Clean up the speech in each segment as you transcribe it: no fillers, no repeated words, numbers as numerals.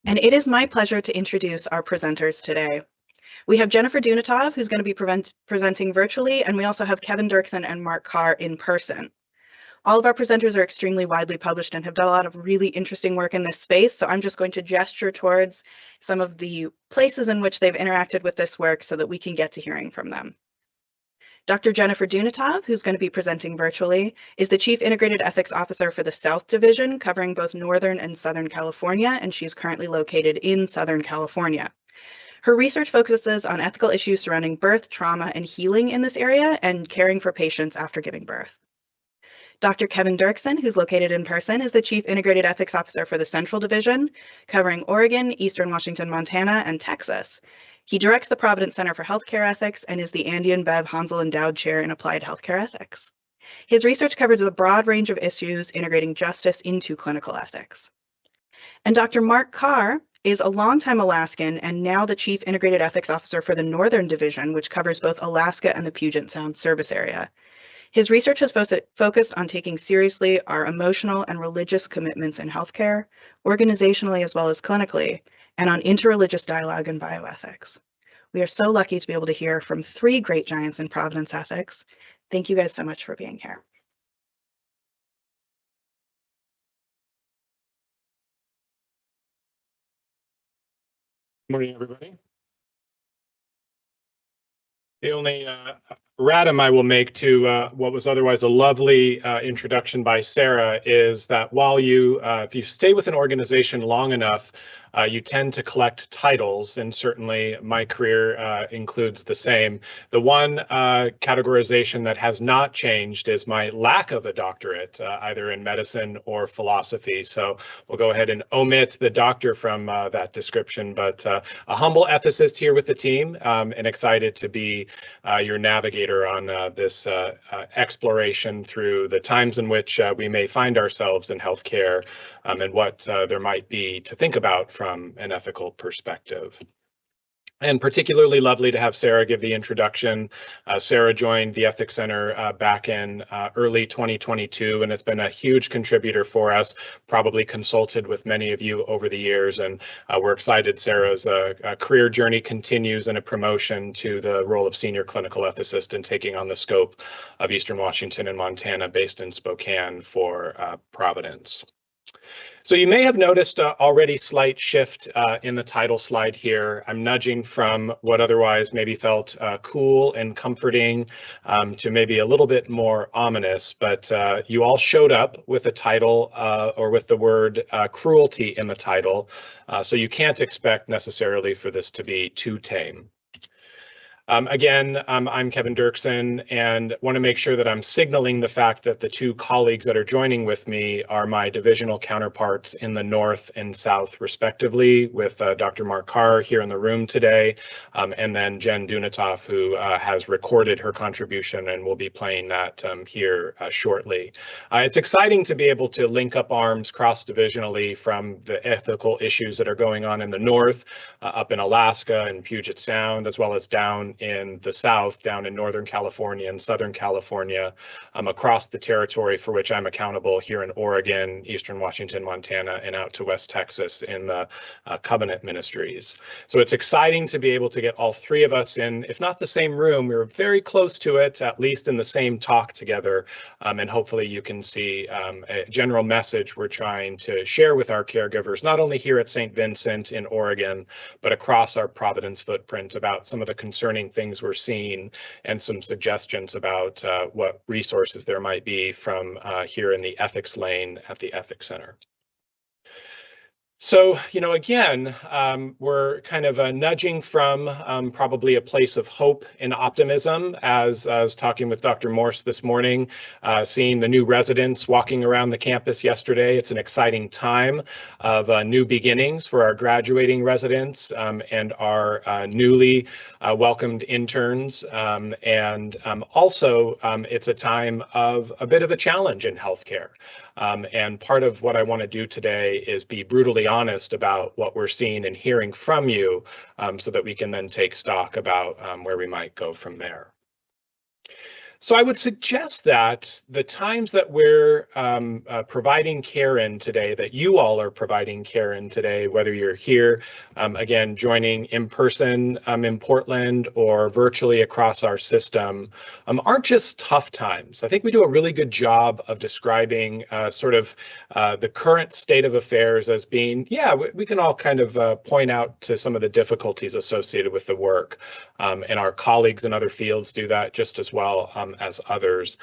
And it is my pleasure to introduce our presenters today. We have Jennifer Dunatov, who's going to be presenting virtually, and we also have Kevin Dirksen and Mark Carr in person. All of our presenters are extremely widely published and have done a lot of really interesting work in this space, so I'm just going to gesture towards some of the places in which they've interacted with this work so that we can get to hearing from them. Dr. Jennifer Dunatov, who's going to be presenting virtually, is the Chief Integrated Ethics Officer for the South Division, covering both Northern and Southern California, and she's currently located in Southern California. Her research focuses on ethical issues surrounding birth, trauma, and healing in this area, and caring for patients after giving birth. Dr. Kevin Dirksen, who's located in person, is the Chief Integrated Ethics Officer for the Central Division, covering Oregon, Eastern Washington, Montana, and Texas. He directs the Providence Center for Healthcare Ethics and is the Andy and Bev Hansel Endowed Chair in Applied Healthcare Ethics. His research covers a broad range of issues integrating justice into clinical ethics. And Dr. Mark Carr is a longtime Alaskan and now the Chief Integrated Ethics Officer for the Northern Division, which covers both Alaska and the Puget Sound service area. His research has focused on taking seriously our emotional and religious commitments in healthcare, organizationally as well as clinically, and on interreligious dialogue and bioethics. We are so lucky to be able to hear from three great giants in Providence ethics. Thank you guys so much for being here. Good morning, everybody. The only erratum I will make to what was otherwise a lovely introduction by Sarah is that while you, if you stay with an organization long enough, you tend to collect titles, and certainly my career includes the same. The one categorization that has not changed is my lack of a doctorate, either in medicine or philosophy. So we'll go ahead and omit the doctor from that description, but a humble ethicist here with the team, and excited to be your navigator on this exploration through the times in which we may find ourselves in healthcare, and what there might be to think about from an ethical perspective. And particularly lovely to have Sarah give the introduction. Sarah joined the Ethics Center back in early 2022 and has been a huge contributor for us, probably consulted with many of you over the years. And we're excited Sarah's career journey continues in a promotion to the role of Senior Clinical Ethicist and taking on the scope of Eastern Washington and Montana, based in Spokane for Providence. So you may have noticed already slight shift in the title slide here. I'm nudging from what otherwise maybe felt cool and comforting to maybe a little bit more ominous, but you all showed up with a title or with the word cruelty in the title, so you can't expect necessarily for this to be too tame. Again, I'm Kevin Dirksen, and want to make sure that I'm signaling the fact that the two colleagues that are joining with me are my divisional counterparts in the North and South, respectively, with Dr. Mark Carr here in the room today, and then Jen Dunatov, who has recorded her contribution and will be playing that here shortly. It's exciting to be able to link up arms cross-divisionally from the ethical issues that are going on in the North, up in Alaska and Puget Sound, as well as down in the South, down in Northern California and Southern California, across the territory for which I'm accountable here in Oregon, Eastern Washington, Montana, and out to West Texas in the Covenant Ministries. So it's exciting to be able to get all three of us in, if not the same room, we were very close to it, at least in the same talk together. And hopefully you can see a general message we're trying to share with our caregivers, not only here at St. Vincent in Oregon, but across our Providence footprint, about some of the concerning things we're seeing and some suggestions about what resources there might be from here in the ethics lane at the Ethics Center. So, you know, again, we're kind of nudging from probably a place of hope and optimism, as I was talking with Dr. Morse this morning, seeing the new residents walking around the campus yesterday. It's an exciting time of new beginnings for our graduating residents and our newly welcomed interns. And also, it's a time of a bit of a challenge in healthcare. And part of what I want to do today is be brutally honest about what we're seeing and hearing from you, so that we can then take stock about where we might go from there. So I would suggest that the times that we're providing care in today, that you all are providing care in today, whether you're here, again, joining in person in Portland or virtually across our system, aren't just tough times. I think we do a really good job of describing the current state of affairs as being, yeah, we can all kind of point out to some of the difficulties associated with the work. And our colleagues in other fields do that just as well as others.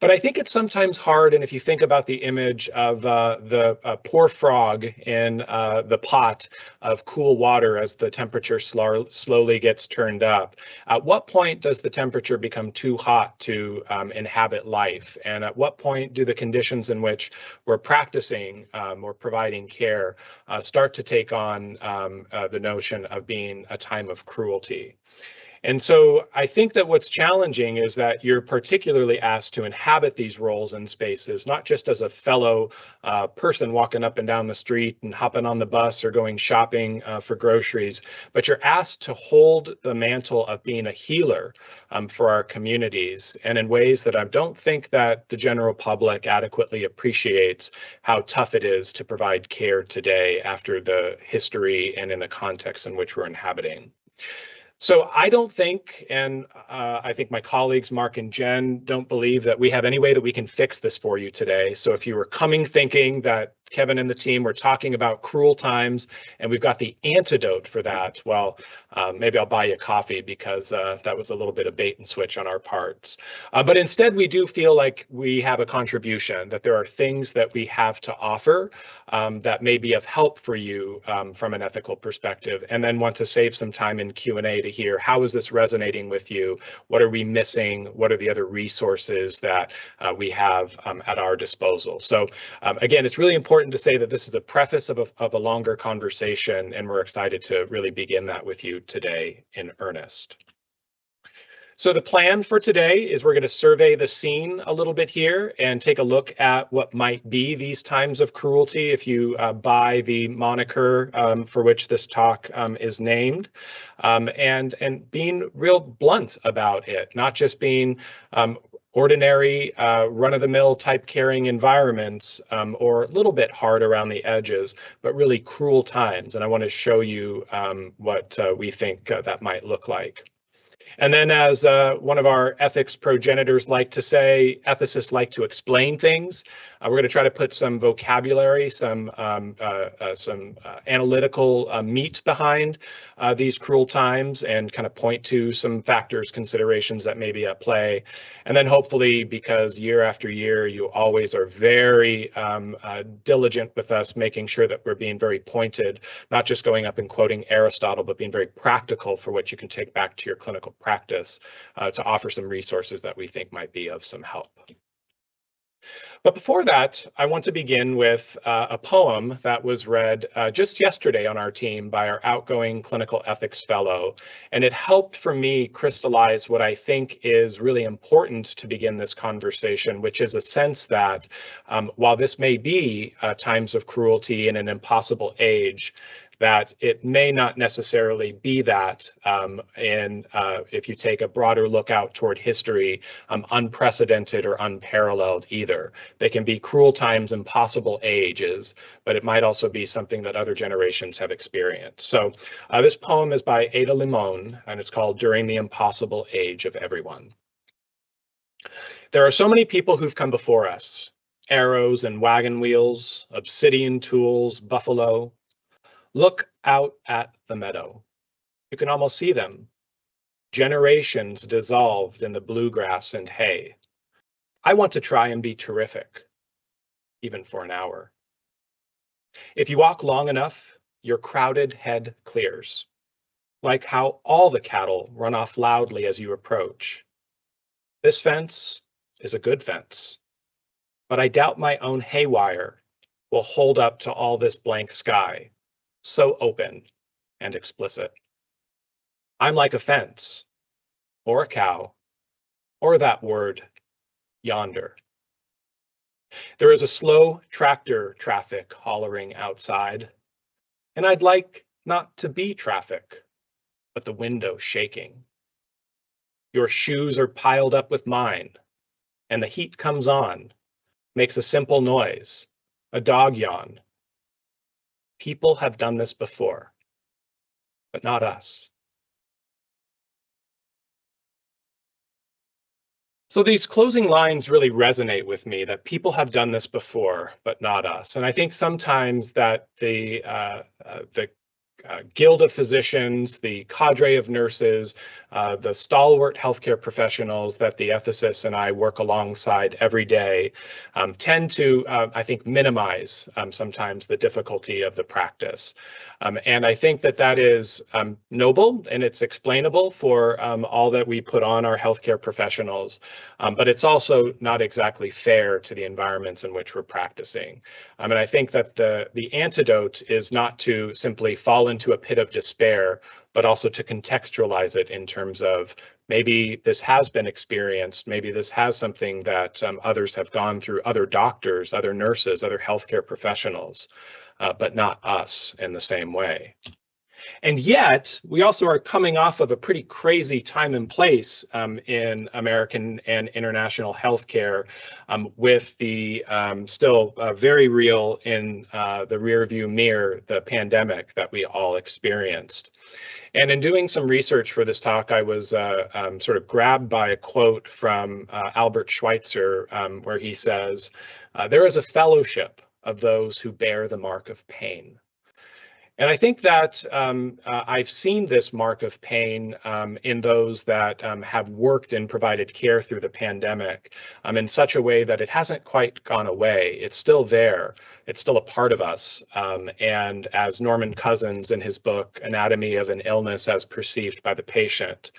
But I think it's sometimes hard, and if you think about the image of the poor frog in the pot of cool water as the temperature slowly gets turned up, at what point does the temperature become too hot to inhabit life? And at what point do the conditions in which we're practicing or providing care start to take on the notion of being a time of cruelty? And so I think that what's challenging is that you're particularly asked to inhabit these roles and spaces, not just as a fellow person walking up and down the street and hopping on the bus or going shopping for groceries, but you're asked to hold the mantle of being a healer for our communities, and in ways that I don't think that the general public adequately appreciates how tough it is to provide care today after the history and in the context in which we're inhabiting. So I don't think, and I think my colleagues, Mark and Jen, don't believe that we have any way that we can fix this for you today. So if you were coming thinking that Kevin and the team were talking about cruel times and we've got the antidote for that, well, maybe I'll buy you a coffee, because that was a little bit of bait and switch on our parts. But instead, we do feel like we have a contribution, that there are things that we have to offer that may be of help for you from an ethical perspective, and then want to save some time in Q&A to hear, how is this resonating with you? What are we missing? What are the other resources that we have at our disposal? So again, it's really important to say that this is a preface of a longer conversation, and we're excited to really begin that with you today in earnest. So the plan for today is we're going to survey the scene a little bit here and take a look at what might be these times of cruelty, if you buy the moniker for which this talk is named, and being real blunt about it, not just being ordinary run-of-the-mill type caring environments, or a little bit hard around the edges, but really cruel times. And I want to show you what we think that might look like. And then, as one of our ethics progenitors like to say, ethicists like to explain things. We're going to try to put some vocabulary, some analytical meat behind these cruel times, and kind of point to some factors, considerations that may be at play. And then hopefully, because year after year, you always are very diligent with us, making sure that we're being very pointed, not just going up and quoting Aristotle, but being very practical for what you can take back to your clinical practice to offer some resources that we think might be of some help. But before that, I want to begin with a poem that was read just yesterday on our team by our outgoing clinical ethics fellow. And it helped for me crystallize what I think is really important to begin this conversation, which is a sense that while this may be times of cruelty in an impossible age, that it may not necessarily be that if you take a broader look out toward history, unprecedented or unparalleled either. They can be cruel times, impossible ages, but it might also be something that other generations have experienced. So this poem is by Ada Limon, and it's called During the Impossible Age of Everyone. There are so many people who've come before us: arrows and wagon wheels, obsidian tools, buffalo. Look out at the meadow. You can almost see them. Generations dissolved in the bluegrass and hay. I want to try and be terrific, even for an hour. If you walk long enough, your crowded head clears, like how all the cattle run off loudly as you approach. This fence is a good fence, but I doubt my own haywire will hold up to all this blank sky, so open and explicit. I'm like a fence, or a cow, or that word, yonder. There is a slow tractor traffic hollering outside, and I'd like not to be traffic, but the window shaking. Your shoes are piled up with mine, and the heat comes on, makes a simple noise, a dog yawn. People have done this before, but not us. So these closing lines really resonate with me, that people have done this before, but not us. And I think sometimes that the guild of physicians, the cadre of nurses, the stalwart healthcare professionals that the ethicists and I work alongside every day tend to, I think, minimize sometimes the difficulty of the practice. And I think that that is noble, and it's explainable for all that we put on our healthcare professionals, but it's also not exactly fair to the environments in which we're practicing. And I think that the antidote is not to simply fall into a pit of despair, but also to contextualize it in terms of maybe this has been experienced, maybe this has something that others have gone through, other doctors, other nurses, other healthcare professionals, but not us in the same way. And yet, we also are coming off of a pretty crazy time and place in American and international healthcare, with the still very real in the rearview mirror, the pandemic that we all experienced. And in doing some research for this talk, I was sort of grabbed by a quote from Albert Schweitzer, where he says, "There is a fellowship of those who bear the mark of pain." And I think that I've seen this mark of pain in those that have worked and provided care through the pandemic in such a way that it hasn't quite gone away. It's still there. It's still a part of us. And as Norman Cousins in his book, Anatomy of an Illness as Perceived by the Patient,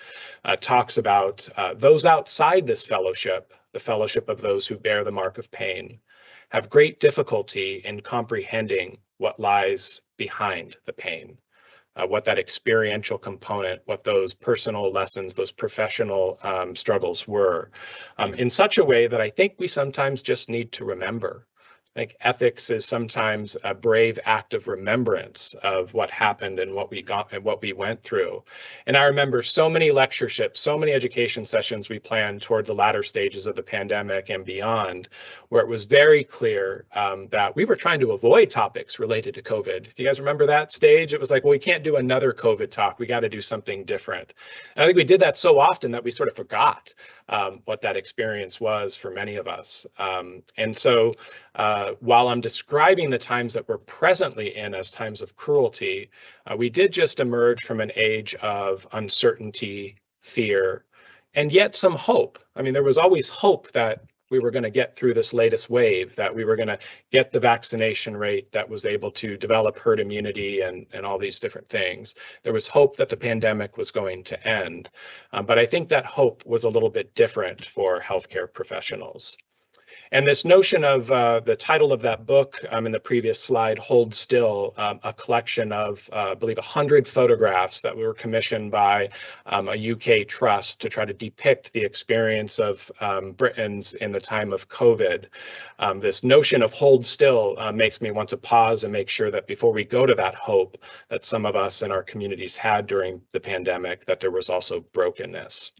talks about those outside this fellowship, the fellowship of those who bear the mark of pain, have great difficulty in comprehending what lies behind the pain, what that experiential component, what those personal lessons, those professional struggles were, in such a way that I think we sometimes just need to remember. I think ethics is sometimes a brave act of remembrance of what happened and what we got and what we went through. And I remember so many lectureships, so many education sessions we planned toward the latter stages of the pandemic and beyond, where it was very clear that we were trying to avoid topics related to COVID. Do you guys remember that stage? It was like, well, we can't do another COVID talk. We got to do something different. And I think we did that so often that we sort of forgot what that experience was for many of us. And so while I'm describing the times that we're presently in as times of cruelty, we did just emerge from an age of uncertainty, fear, and yet some hope. I mean, there was always hope that we were going to get through this latest wave, that we were going to get the vaccination rate that was able to develop herd immunity and all these different things. There was hope that the pandemic was going to end. But I think that hope was a little bit different for healthcare professionals. And this notion of the title of that book in the previous slide, Hold Still, a collection of, I believe, 100 photographs that were commissioned by a UK trust to try to depict the experience of Britons in the time of COVID. This notion of hold still makes me want to pause and make sure that before we go to that hope that some of us in our communities had during the pandemic, that there was also brokenness.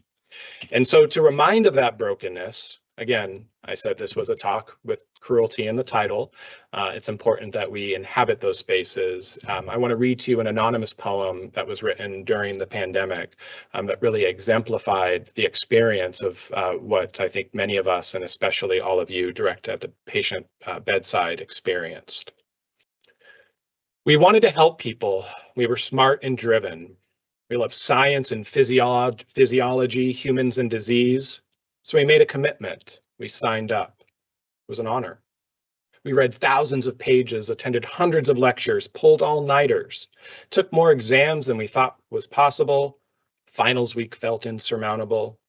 And so to remind of that brokenness, again, I said this was a talk with cruelty in the title. It's important that we inhabit those spaces. I want to read to you an anonymous poem that was written during the pandemic that really exemplified the experience of what I think many of us, and especially all of you direct at the patient bedside, experienced. We wanted to help people. We were smart and driven. We love science and physiology, humans and disease. So we made a commitment. We signed up. It was an honor. We read thousands of pages, attended hundreds of lectures, pulled all-nighters, took more exams than we thought was possible. Finals week felt insurmountable,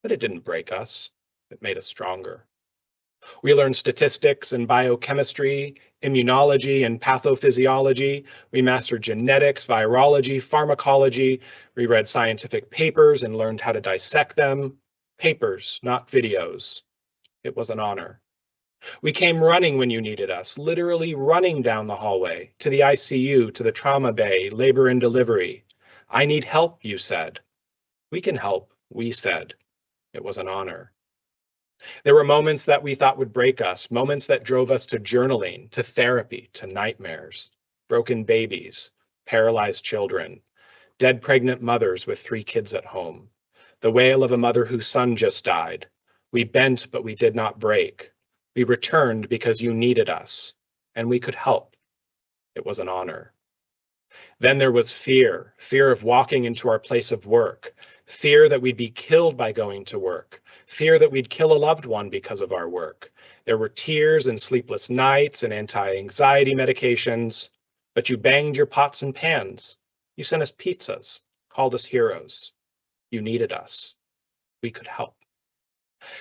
but it didn't break us. It made us stronger. We learned statistics and biochemistry, immunology and pathophysiology. We mastered genetics, virology, pharmacology. We read scientific papers and learned how to dissect them. Papers, not videos. It was an honor. We came running when you needed us, literally running down the hallway, to the ICU, to the trauma bay, labor and delivery. I need help, you said. We can help. We said it was an honor. There were moments that we thought would break us, moments that drove us to journaling, to therapy, to nightmares, broken babies, paralyzed children, dead pregnant mothers with 3 kids at home, the wail of a mother whose son just died. We bent, but we did not break. We returned because you needed us, and we could help. It was an honor. Then there was fear, fear of walking into our place of work, fear that we'd be killed by going to work, fear that we'd kill a loved one because of our work. There were tears and sleepless nights and anti-anxiety medications, but you banged your pots and pans. You sent us pizzas, called us heroes. You needed us. We could help.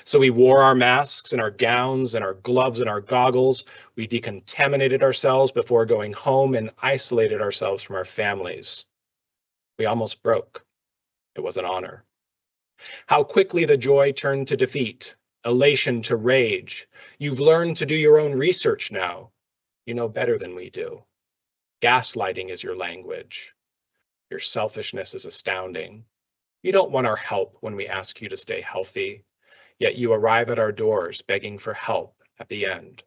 So we wore our masks and our gowns and our gloves and our goggles. We decontaminated ourselves before going home and isolated ourselves from our families. We almost broke. It was an honor. How quickly the joy turned to defeat, elation to rage. You've learned to do your own research now. You know better than we do. Gaslighting is your language. Your selfishness is astounding. You don't want our help when we ask you to stay healthy, yet you arrive at our doors begging for help at the end.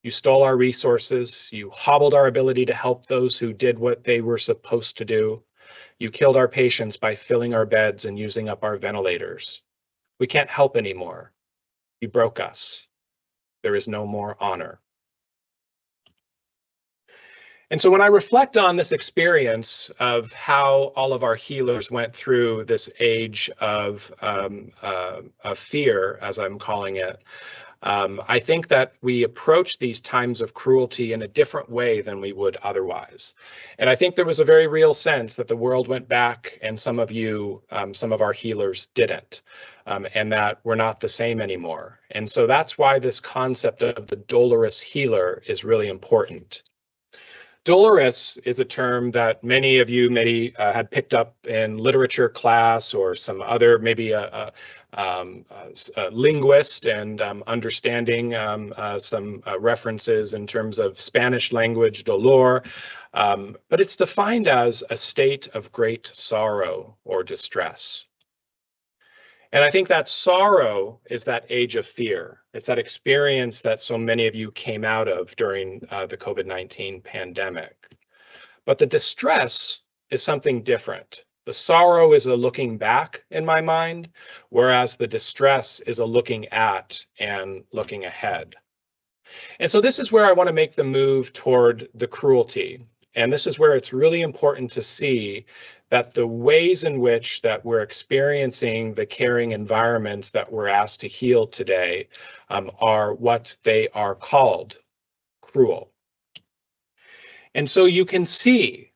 You stole our resources. You hobbled our ability to help those who did what they were supposed to do. You killed our patients by filling our beds and using up our ventilators. We can't help anymore. You broke us. There is no more honor. And so when I reflect on this experience of how all of our healers went through this age of fear, as I'm calling it, I think that we approach these times of cruelty in a different way than we would otherwise. And I think there was a very real sense that the world went back and some of you, some of our healers didn't, and that we're not the same anymore. And so that's why this concept of the dolorous healer is really important. Dolorous is a term that many of you maybe had picked up in literature class or some other, maybe a linguist and understanding some references in terms of Spanish language, dolor, but it's defined as a state of great sorrow or distress. And I think that sorrow is that age of fear. It's that experience that so many of you came out of during the COVID-19 pandemic. But the distress is something different. The sorrow is a looking back in my mind, whereas the distress is a looking at and looking ahead. And so this is where I want to make the move toward the cruelty. And this is where it's really important to see that the ways in which that we're experiencing the caring environments that we're asked to heal today are what they are called, cruel. And so you can see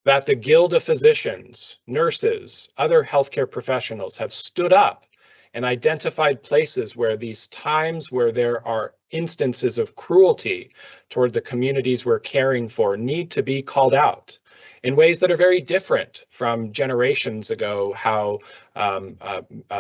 that the Guild of Physicians, nurses, other healthcare professionals have stood up and identified places where these times where there are instances of cruelty toward the communities we're caring for need to be called out in ways that are very different from generations ago, how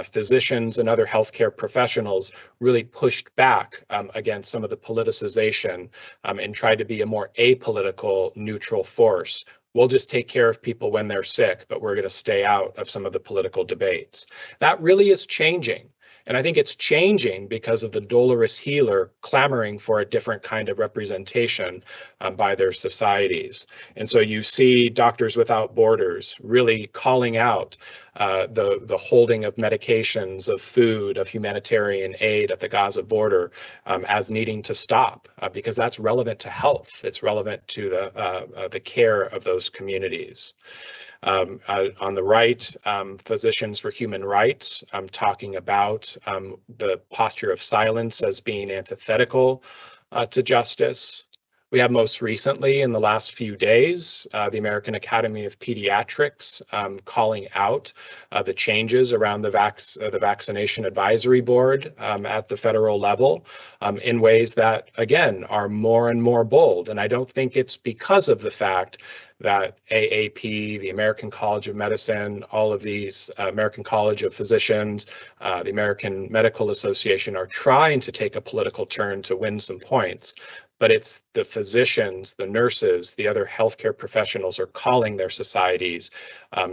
physicians and other healthcare professionals really pushed back against some of the politicization and tried to be a more apolitical, neutral force. We'll just take care of people when they're sick, but we're going to stay out of some of the political debates. That really is changing. And I think it's changing because of the dolorous healer clamoring for a different kind of representation by their societies. And so you see Doctors Without Borders really calling out the holding of medications, of food, of humanitarian aid at the Gaza border as needing to stop because that's relevant to health. It's relevant to the care of those communities. On the right, Physicians for Human Rights, talking about the posture of silence as being antithetical to justice. We have most recently, in the last few days, the American Academy of Pediatrics calling out the changes around the Vaccination Advisory Board at the federal level in ways that, again, are more and more bold. And I don't think it's because of the fact that AAP, the American College of Medicine, all of these American College of Physicians, the American Medical Association are trying to take a political turn to win some points. But it's the physicians, the nurses, the other healthcare professionals are calling their societies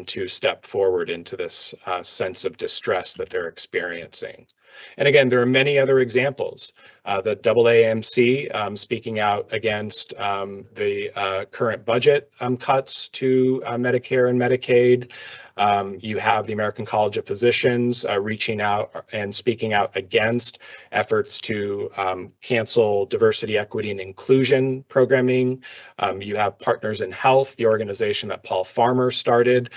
to step forward into this sense of distress that they're experiencing. And again, there are many other examples. The AAMC speaking out against the current budget cuts to Medicare and Medicaid. You have the American College of Physicians reaching out and speaking out against efforts to cancel diversity, equity, and inclusion programming. You have Partners in Health, the organization that Paul Farmer started,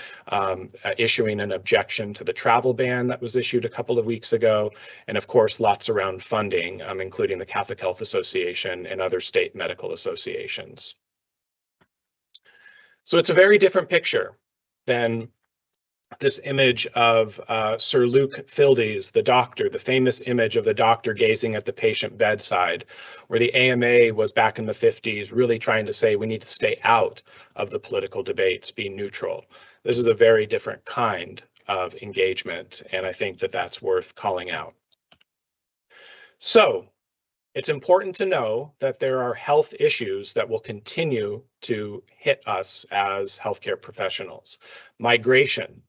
issuing an objection to the travel ban that was issued a couple of weeks ago. And of course, lots around funding, including the Catholic Health Association and other state medical associations. So it's a very different picture than this image of Sir Luke Fildes, the doctor, the famous image of the doctor gazing at the patient bedside, where the AMA was back in the 50s really trying to say we need to stay out of the political debates, be neutral. This is a very different kind of engagement, and I think that that's worth calling out. So it's important to know that there are health issues that will continue to hit us as healthcare professionals. Migration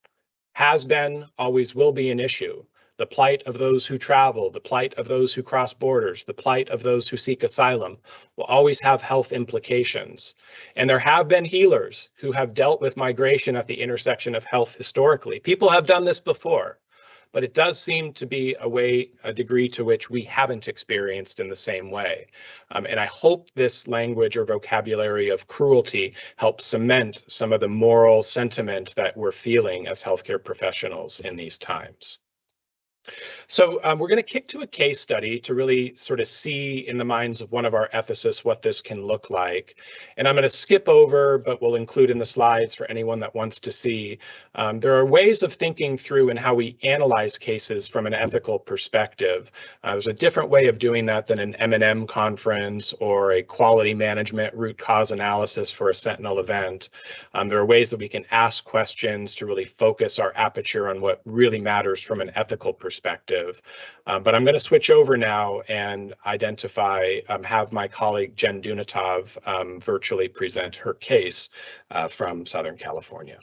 has been, always will be an issue. The plight of those who travel, the plight of those who cross borders, the plight of those who seek asylum will always have health implications. And there have been healers who have dealt with migration at the intersection of health historically. People have done this before, but it does seem to be a degree to which we haven't experienced in the same way. And I hope this language or vocabulary of cruelty helps cement some of the moral sentiment that we're feeling as healthcare professionals in these times. So we're going to kick to a case study to really sort of see in the minds of one of our ethicists what this can look like. And I'm going to skip over, but we'll include in the slides for anyone that wants to see. There are ways of thinking through and how we analyze cases from an ethical perspective. There's a different way of doing that than an M&M conference or a quality management root cause analysis for a sentinel event. There are ways that we can ask questions to really focus our aperture on what really matters from an ethical perspective. But I'm going to switch over now and have my colleague Jen Dunatov virtually present her case from Southern California.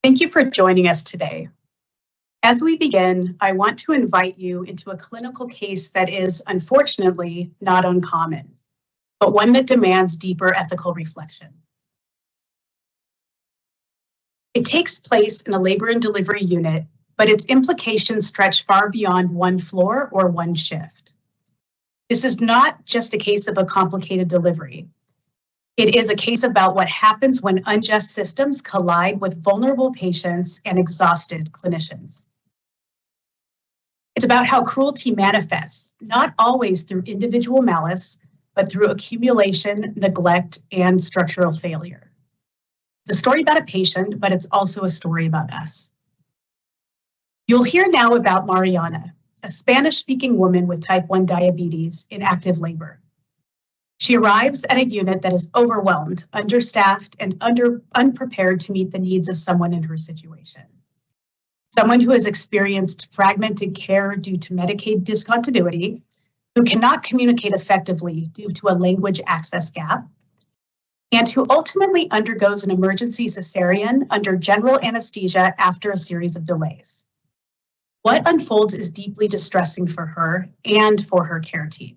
Thank you for joining us today. As we begin, I want to invite you into a clinical case that is, unfortunately, not uncommon, but one that demands deeper ethical reflection. It takes place in a labor and delivery unit, but its implications stretch far beyond one floor or one shift. This is not just a case of a complicated delivery. It is a case about what happens when unjust systems collide with vulnerable patients and exhausted clinicians. It's about how cruelty manifests, not always through individual malice, but through accumulation, neglect, and structural failure. It's a story about a patient, but it's also a story about us. You'll hear now about Mariana, a Spanish-speaking woman with type 1 diabetes in active labor. She arrives at a unit that is overwhelmed, understaffed, and unprepared to meet the needs of someone in her situation. Someone who has experienced fragmented care due to Medicaid discontinuity, who cannot communicate effectively due to a language access gap, and who ultimately undergoes an emergency cesarean under general anesthesia after a series of delays. What unfolds is deeply distressing for her and for her care team.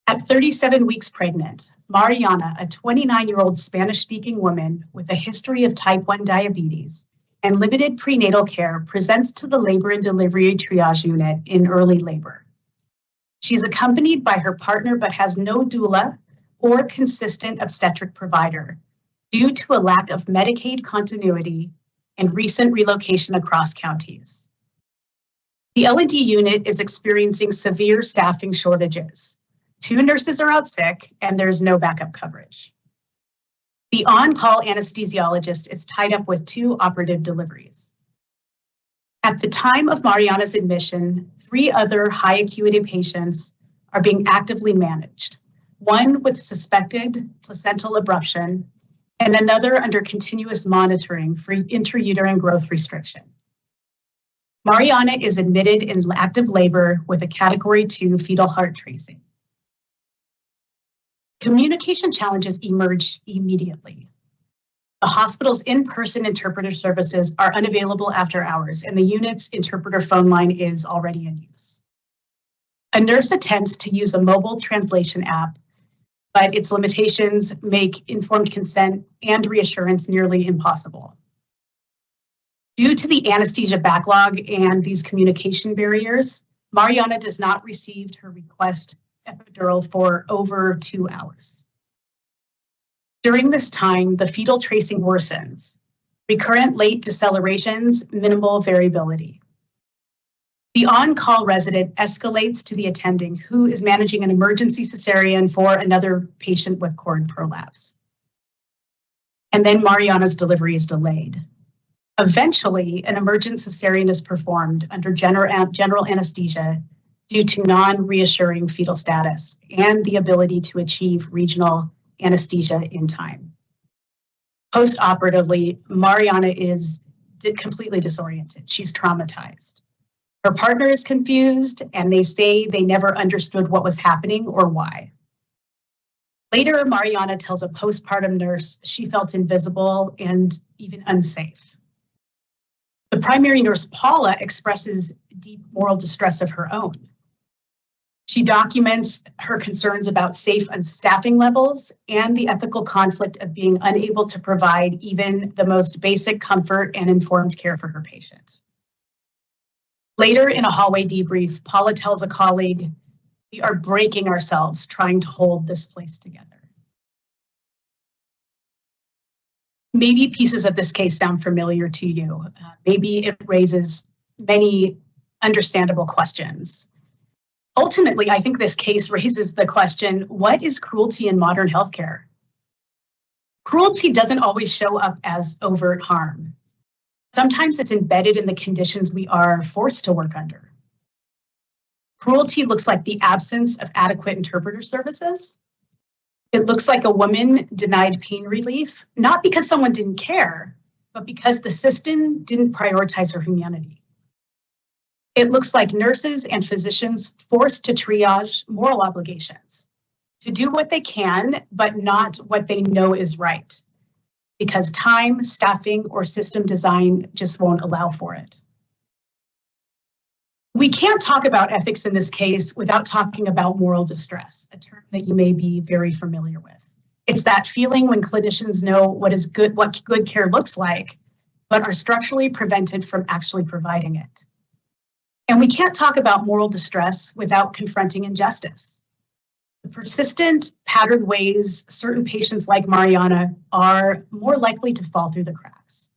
At 37 weeks pregnant, Mariana, a 29-year-old Spanish-speaking woman with a history of type 1 diabetes and limited prenatal care, presents to the labor and delivery triage unit in early labor. She's accompanied by her partner but has no doula or consistent obstetric provider due to a lack of Medicaid continuity and recent relocation across counties. The L&D unit is experiencing severe staffing shortages. 2 nurses are out sick and there's no backup coverage. The on-call anesthesiologist is tied up with 2 operative deliveries. At the time of Mariana's admission, 3 other high acuity patients are being actively managed, one with suspected placental abruption and another under continuous monitoring for intrauterine growth restriction. Mariana is admitted in active labor with a category 2 fetal heart tracing. Communication challenges emerge immediately. The hospital's in-person interpreter services are unavailable after hours, and the unit's interpreter phone line is already in use. A nurse attempts to use a mobile translation app, but its limitations make informed consent and reassurance nearly impossible. Due to the anesthesia backlog and these communication barriers, Mariana does not receive her request epidural for over 2 hours. During this time, the fetal tracing worsens, recurrent late decelerations, minimal variability. The on-call resident escalates to the attending, who is managing an emergency cesarean for another patient with cord prolapse. And then Mariana's delivery is delayed. Eventually, an emergent cesarean is performed under general anesthesia due to non-reassuring fetal status and the ability to achieve regional anesthesia in time. Post-operatively, Mariana is completely disoriented. She's traumatized. Her partner is confused, and they say they never understood what was happening or why. Later, Mariana tells a postpartum nurse she felt invisible and even unsafe. The primary nurse, Paula, expresses deep moral distress of her own. She documents her concerns about safe staffing levels and the ethical conflict of being unable to provide even the most basic comfort and informed care for her patient. Later in a hallway debrief, Paula tells a colleague, "We are breaking ourselves trying to hold this place together." Maybe pieces of this case sound familiar to you. Maybe it raises many understandable questions. Ultimately, I think this case raises the question, what is cruelty in modern healthcare? Cruelty doesn't always show up as overt harm. Sometimes it's embedded in the conditions we are forced to work under. Cruelty looks like the absence of adequate interpreter services. It looks like a woman denied pain relief, not because someone didn't care, but because the system didn't prioritize her humanity. It looks like nurses and physicians forced to triage moral obligations, to do what they can, but not what they know is right, because time, staffing, or system design just won't allow for it. We can't talk about ethics in this case without talking about moral distress, a term that you may be very familiar with. It's that feeling when clinicians know what good care looks like, but are structurally prevented from actually providing it. And we can't talk about moral distress without confronting injustice. The persistent, patterned ways certain patients like Mariana are more likely to fall through the cracks.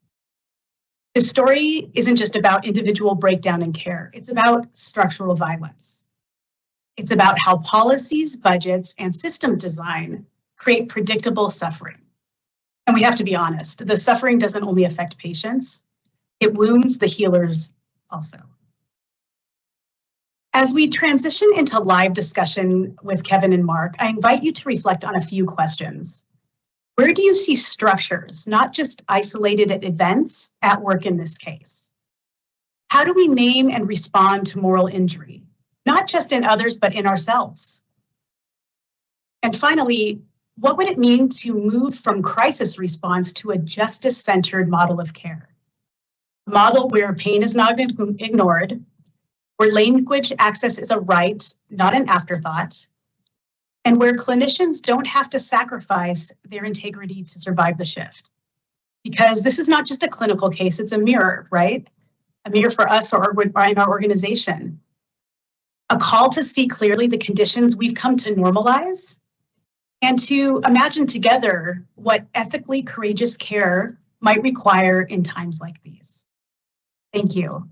This story isn't just about individual breakdown in care. It's about structural violence. It's about how policies, budgets, and system design create predictable suffering. And we have to be honest, the suffering doesn't only affect patients, it wounds the healers also. As we transition into live discussion with Kevin and Mark, I invite you to reflect on a few questions. Where do you see structures, not just isolated events, at work in this case? How do we name and respond to moral injury, not just in others, but in ourselves? And finally, what would it mean to move from crisis response to a justice-centered model of care? A model where pain is not ignored, where language access is a right, not an afterthought, and where clinicians don't have to sacrifice their integrity to survive the shift. Because this is not just a clinical case, it's a mirror, right? A mirror for us or in our organization. A call to see clearly the conditions we've come to normalize and to imagine together what ethically courageous care might require in times like these. Thank you.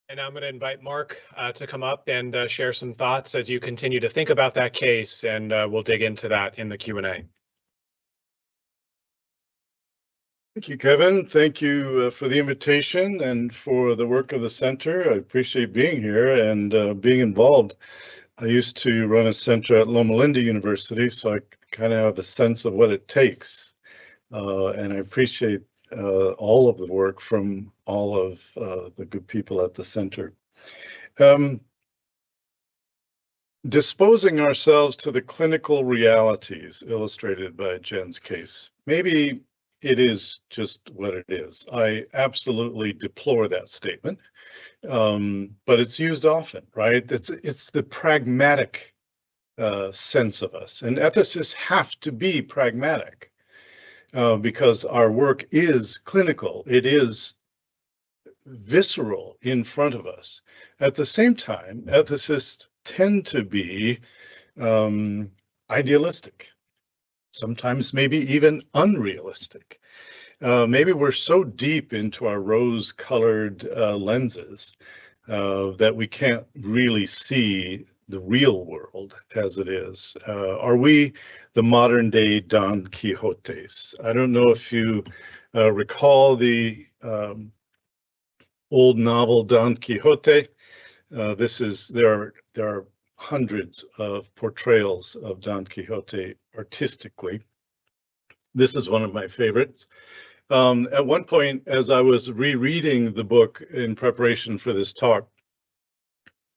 And I'm going to invite Mark to come up and share some thoughts as you continue to think about that case, and we'll dig into that in the Q&A. Thank you, Kevin. Thank you for the invitation and for the work of the center. I appreciate being here and being involved. I used to run a center at Loma Linda University, so I kind of have a sense of what it takes. And I appreciate all of the work from all of the good people at the center. disposing ourselves to the clinical realities illustrated by Jen's case. Maybe it is just what it is. I absolutely deplore that statement, but it's used often, right? It's the pragmatic sense of us, and ethicists have to be pragmatic because our work is clinical. It is visceral in front of us. At the same time, ethicists tend to be idealistic, sometimes maybe even unrealistic. Maybe we're so deep into our rose-colored lenses that we can't really see the real world as it is. Are we the modern day Don Quixotes? I don't know if you recall the old novel Don Quixote. There are hundreds of portrayals of Don Quixote artistically. This is one of my favorites. At one point, as I was rereading the book in preparation for this talk,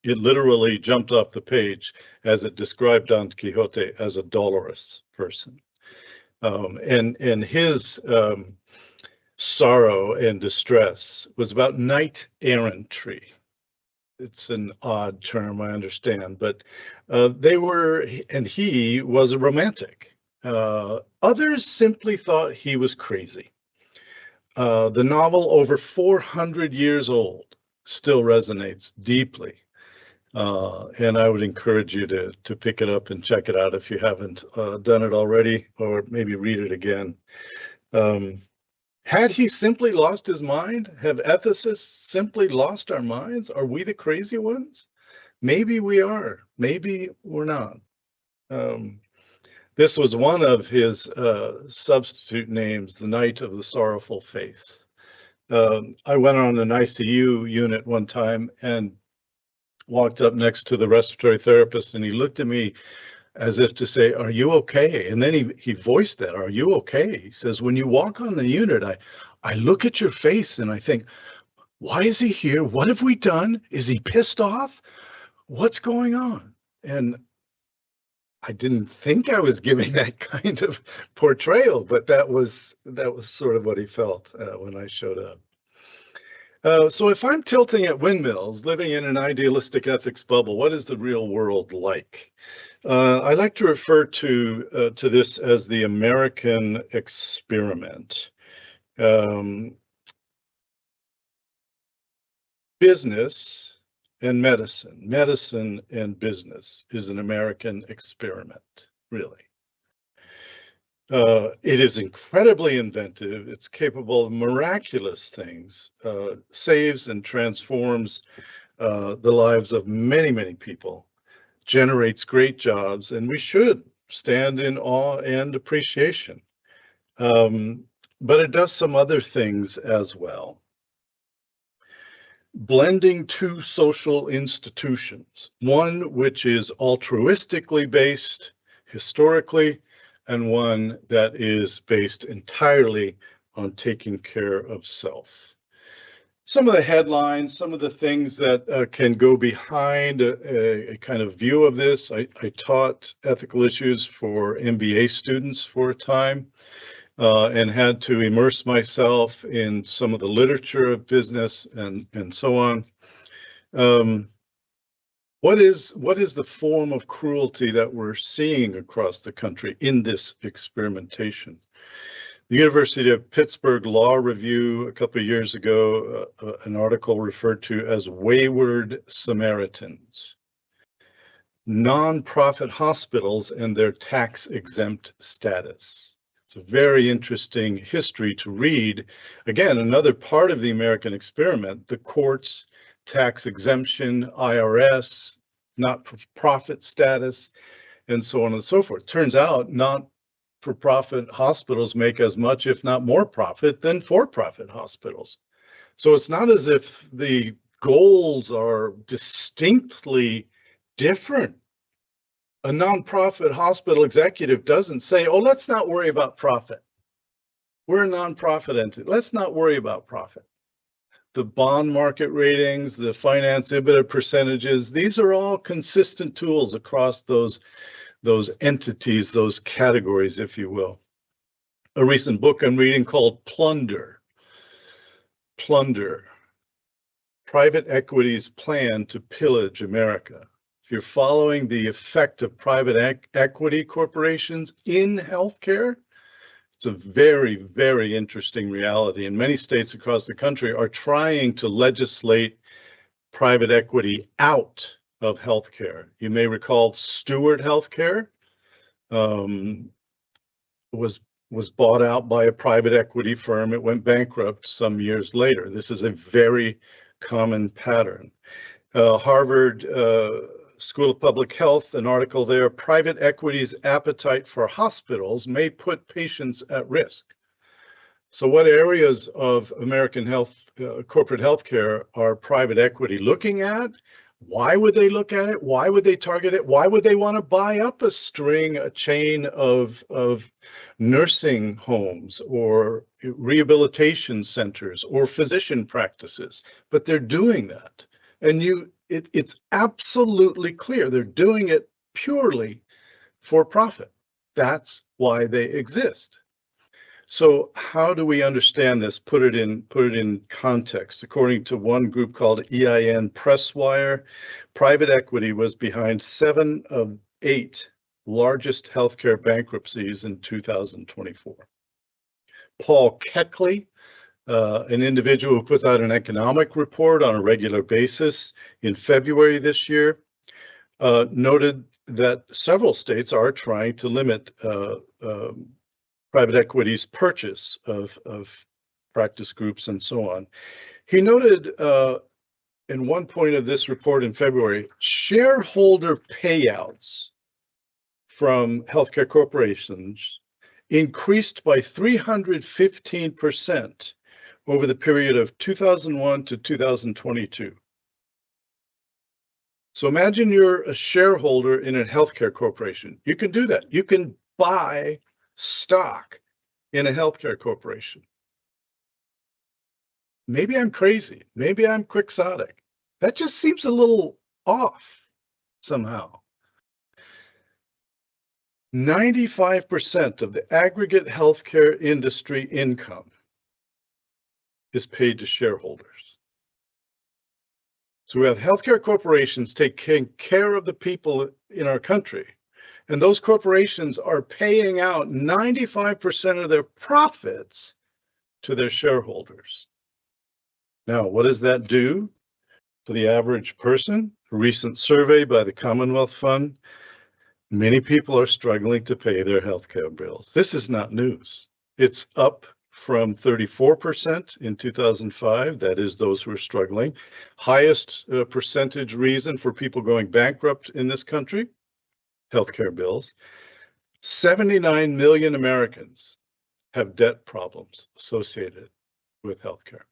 it literally jumped off the page as it described Don Quixote as a dolorous person. And his sorrow and distress was about knight errantry. It's an odd term, I understand, but he was a romantic. Others simply thought he was crazy. The novel, over 400 years old, still resonates deeply. And I would encourage you to pick it up and check it out if you haven't done it already, or maybe read it again. Had he simply lost his mind? Have ethicists simply lost our minds? Are we the crazy ones? Maybe we are. Maybe we're not. This was one of his substitute names, the Knight of the Sorrowful Face. I went on an ICU unit one time and walked up next to the respiratory therapist, and he looked at me as if to say, "Are you okay?" And then he voiced that, "Are you okay?" He says, "When you walk on the unit, I look at your face and I think, why is he here? What have we done? Is he pissed off? What's going on?" And I didn't think I was giving that kind of portrayal, but that was sort of what he felt when I showed up. So if I'm tilting at windmills, living in an idealistic ethics bubble, what is the real world like? I like to refer to this as the American experiment. Business and medicine and business is an American experiment, really. It is incredibly inventive. It's capable of miraculous things, saves and transforms the lives of many, many people, generates great jobs, and we should stand in awe and appreciation. But it does some other things as well. Blending two social institutions, one which is altruistically based historically, and one that is based entirely on taking care of self. Some of the headlines, some of the things that can go behind a kind of view of this. I taught ethical issues for MBA students for a time and had to immerse myself in some of the literature of business and so on. What is the form of cruelty that we're seeing across the country in this experimentation? The University of Pittsburgh Law Review a couple of years ago, an article referred to as wayward Samaritans. Nonprofit hospitals and their tax-exempt status. It's a very interesting history to read. Again, another part of the American experiment, the courts, tax exemption, IRS, not-for-profit status, and so on and so forth. Turns out not-for-profit hospitals make as much, if not more profit than for-profit hospitals. So it's not as if the goals are distinctly different. A nonprofit hospital executive doesn't say, "Oh, let's not worry about profit. We're a nonprofit entity. Let's not worry about profit." the bond market ratings, the finance EBITDA percentages, these are all consistent tools across those entities, those categories, if you will. A recent book I'm reading called Plunder. Private Equity's Plan to Pillage America. If you're following the effect of private equity corporations in healthcare, it's a very, very interesting reality. And many states across the country are trying to legislate private equity out of healthcare. You may recall Steward Healthcare was bought out by a private equity firm. It went bankrupt some years later. This is a very common pattern. Harvard School of Public Health, an article there, private equity's appetite for hospitals may put patients at risk. So what areas of American health, corporate healthcare are private equity looking at? Why would they look at it? Why would they target it? Why would they want to buy up a chain of nursing homes or rehabilitation centers or physician practices? But they're doing that. And it's absolutely clear they're doing it purely for profit. That's why they exist. So how do we understand this? Put it in context. According to one group called EIN Presswire, private equity was behind 7 of 8 largest healthcare bankruptcies in 2024. Paul Keckley, an individual who puts out an economic report on a regular basis in February this year, noted that several states are trying to limit private equity's purchase of practice groups and so on. He noted in one point of this report in February, shareholder payouts from healthcare corporations increased by 315% over the period of 2001 to 2022. So imagine you're a shareholder in a healthcare corporation. You can do that. You can buy stock in a healthcare corporation. Maybe I'm crazy. Maybe I'm quixotic. That just seems a little off somehow. 95% of the aggregate healthcare industry income is paid to shareholders. So we have healthcare corporations taking care of the people in our country. And those corporations are paying out 95% of their profits to their shareholders. Now, what does that do to the average person? A recent survey by the Commonwealth Fund, many people are struggling to pay their healthcare bills. This is not news. It's up from 34% in 2005, that is those who are struggling. Highest percentage reason for people going bankrupt in this country, healthcare bills. 79 million Americans have debt problems associated with healthcare.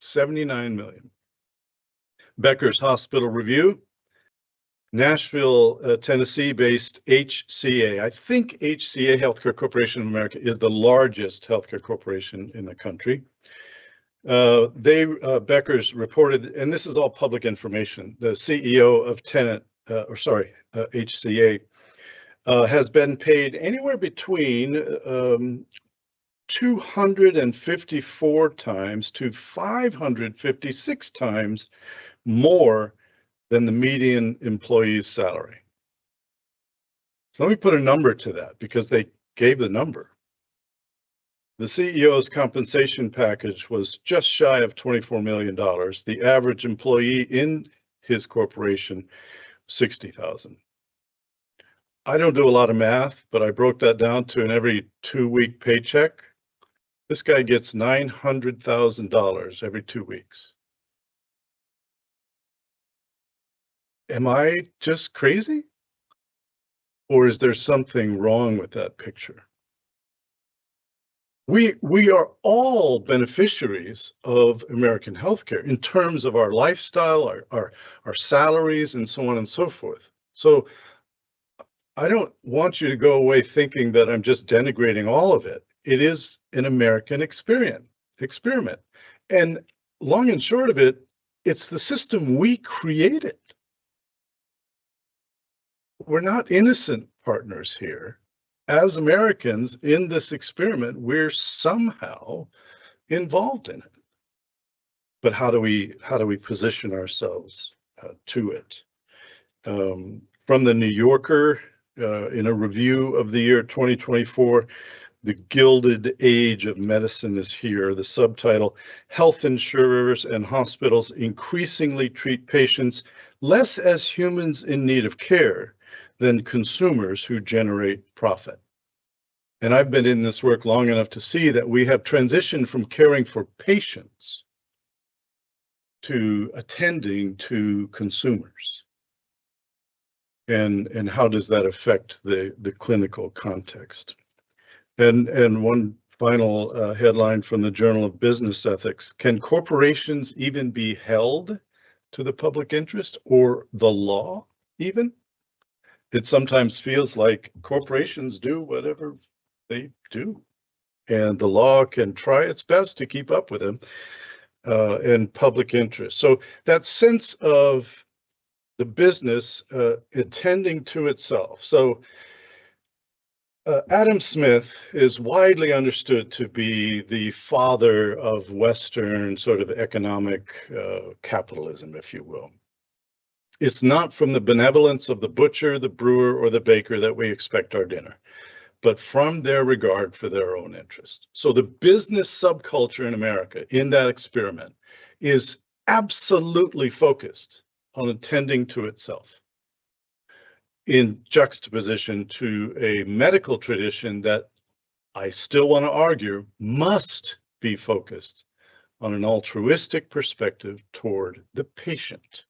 79 million. Becker's Hospital Review, Nashville, Tennessee-based HCA. I think HCA, Healthcare Corporation of America, is the largest healthcare corporation in the country. Becker's reported, and this is all public information, the CEO of HCA, has been paid anywhere between 254 times to 556 times more than the median employee's salary. So let me put a number to that because they gave the number. The CEO's compensation package was just shy of $24 million. The average employee in his corporation, $60,000. I don't do a lot of math, but I broke that down to an every 2-week paycheck. This guy gets $900,000 every 2 weeks. Am I just crazy? Or is there something wrong with that picture? We are all beneficiaries of American healthcare in terms of our lifestyle, our salaries, and so on and so forth. So I don't want you to go away thinking that I'm just denigrating all of it. It is an American experiment. And long and short of it, it's the system we created. We're not innocent partners here. As Americans in this experiment, we're somehow involved in it. But how do we position ourselves to it? From the New Yorker, in a review of the year 2024, the Gilded Age of Medicine is here. The subtitle, Health Insurers and Hospitals Increasingly Treat Patients Less as Humans in Need of Care than Consumers Who Generate Profit. And I've been in this work long enough to see that we have transitioned from caring for patients to attending to consumers. And how does that affect the clinical context? And one final headline from the Journal of Business Ethics: can corporations even be held to the public interest or the law even? It sometimes feels like corporations do whatever they do, and the law can try its best to keep up with them and public interest. So that sense of the business attending to itself. So Adam Smith is widely understood to be the father of Western sort of economic capitalism, if you will. It's not from the benevolence of the butcher, the brewer, or the baker that we expect our dinner, but from their regard for their own interest. So the business subculture in America, in that experiment, is absolutely focused on attending to itself, in juxtaposition to a medical tradition that I still want to argue must be focused on an altruistic perspective toward the patient.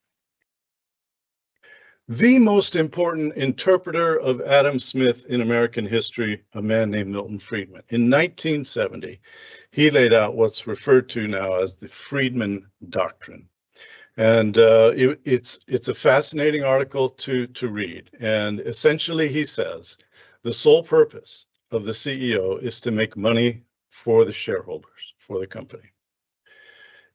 The most important interpreter of Adam Smith in American history, a man named Milton Friedman. In 1970, he laid out what's referred to now as the Friedman Doctrine. And it's a fascinating article to read. And essentially he says, the sole purpose of the CEO is to make money for the shareholders, for the company.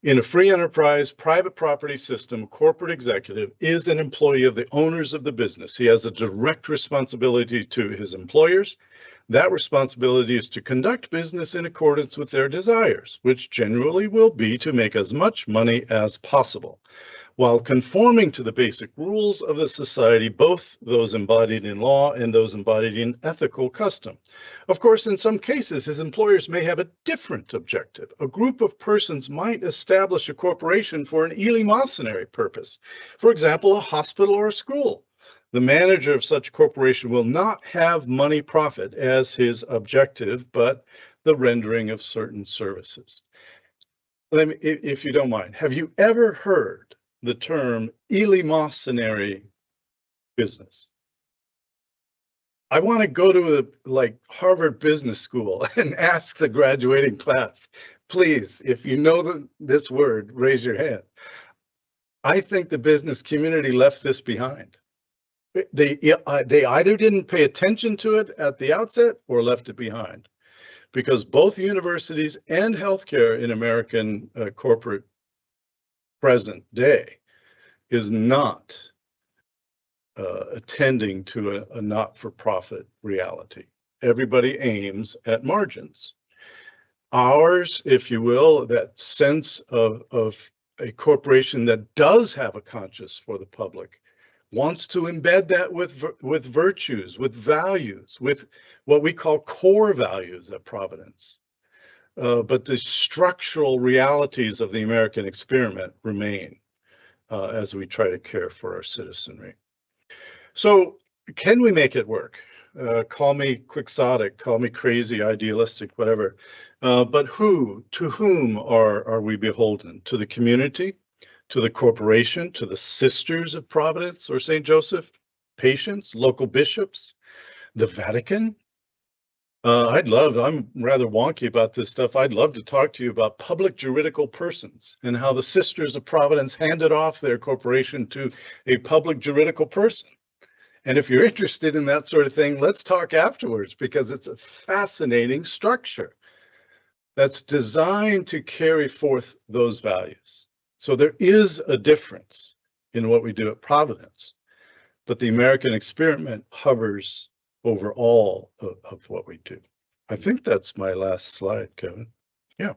In a free enterprise, private property system, corporate executive is an employee of the owners of the business. He has a direct responsibility to his employers. That responsibility is to conduct business in accordance with their desires, which generally will be to make as much money as possible, while conforming to the basic rules of the society, both those embodied in law and those embodied in ethical custom. Of course, in some cases, his employers may have a different objective. A group of persons might establish a corporation for an eleemosynary purpose, for example, a hospital or a school. The manager of such corporation will not have money profit as his objective, but the rendering of certain services. Let me, if you don't mind, have you ever heard the term eleemosynary business? I want to go to like Harvard Business School and ask the graduating class, please, if you know this word, raise your hand. I think the business community left this behind. They either didn't pay attention to it at the outset or left it behind, because both universities and healthcare in American corporate present day is not attending to a not-for-profit reality. Everybody aims at margins. Ours, if you will, that sense of a corporation that does have a conscience for the public, wants to embed that with virtues, with values, with what we call core values at Providence. But the structural realities of the American experiment remain as we try to care for our citizenry. So can we make it work? Call me quixotic, call me crazy, idealistic, whatever. But to whom are we beholden? To the community? To the corporation, to the Sisters of Providence or St. Joseph, patients, local bishops, the Vatican? I'm rather wonky about this stuff. I'd love to talk to you about public juridical persons and how the Sisters of Providence handed off their corporation to a public juridical person. And if you're interested in that sort of thing, let's talk afterwards, because it's a fascinating structure. that's designed to carry forth those values. So there is a difference in what we do at Providence, but the American experiment hovers over all of what we do. I think that's my last slide, Kevin. Yeah.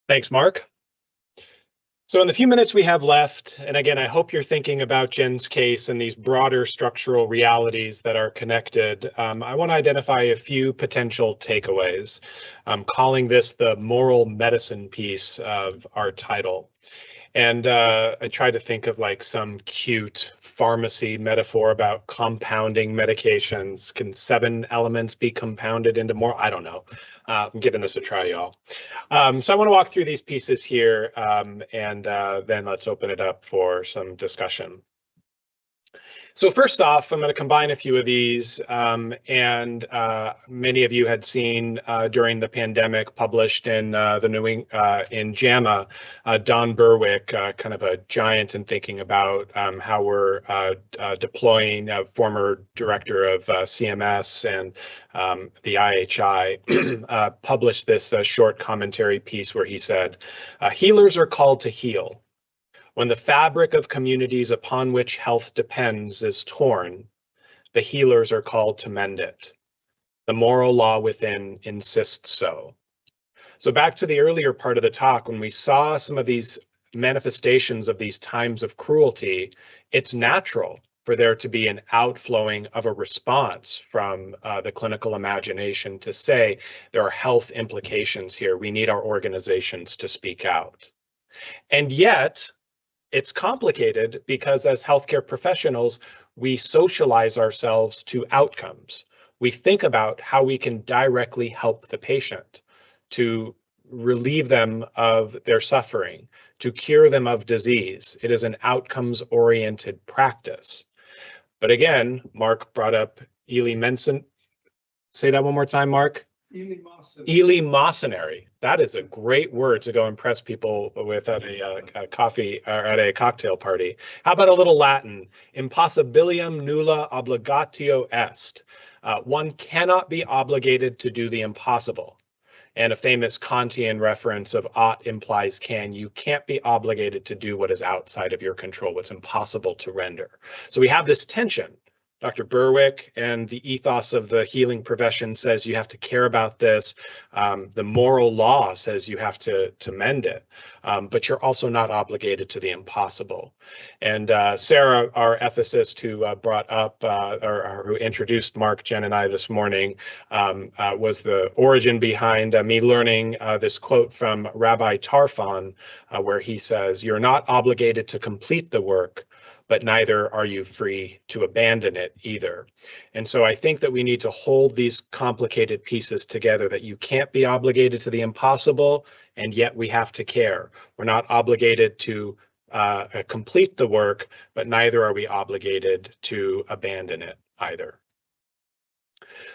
Thanks, Mark. So in the few minutes we have left, and again, I hope you're thinking about Jen's case and these broader structural realities that are connected. I want to identify a few potential takeaways. I'm calling this the moral medicine piece of our title. And I try to think of like some cute pharmacy metaphor about compounding medications. Can 7 elements be compounded into more? I don't know. I'm giving this a try, y'all. So I want to walk through these pieces here, and then let's open it up for some discussion. So first off, I'm going to combine a few of these, and many of you had seen during the pandemic published in in JAMA, Don Berwick, kind of a giant in thinking about how we're deploying, former director of CMS and the IHI, published this short commentary piece where he said, healers are called to heal. When the fabric of communities upon which health depends is torn, the healers are called to mend it. The moral law within insists so. So back to the earlier part of the talk, when we saw some of these manifestations of these times of cruelty, it's natural for there to be an outflowing of a response from the clinical imagination to say there are health implications here. We need our organizations to speak out. And yet, it's complicated because as healthcare professionals, we socialize ourselves to outcomes. We think about how we can directly help the patient, to relieve them of their suffering, to cure them of disease. It is an outcomes-oriented practice. But again, Mark brought up eleemosynary. Say that one more time, Mark. Eleemosynary. That is a great word to go impress people with at a coffee or at a cocktail party. How about a little Latin? Impossibilium nulla obligatio est. One cannot be obligated to do the impossible. And a famous Kantian reference of ought implies can. You can't be obligated to do what is outside of your control, what's impossible to render. So we have this tension. Dr. Berwick and the ethos of the healing profession says you have to care about this. The moral law says you have to mend it, but you're also not obligated to the impossible. And Sarah, our ethicist who brought up or who introduced Mark, Jen, and I this morning, was the origin behind me learning this quote from Rabbi Tarfon, where he says, "You're not obligated to complete the work, but neither are you free to abandon it either." And so I think that we need to hold these complicated pieces together, that you can't be obligated to the impossible, and yet we have to care. We're not obligated to complete the work, but neither are we obligated to abandon it either.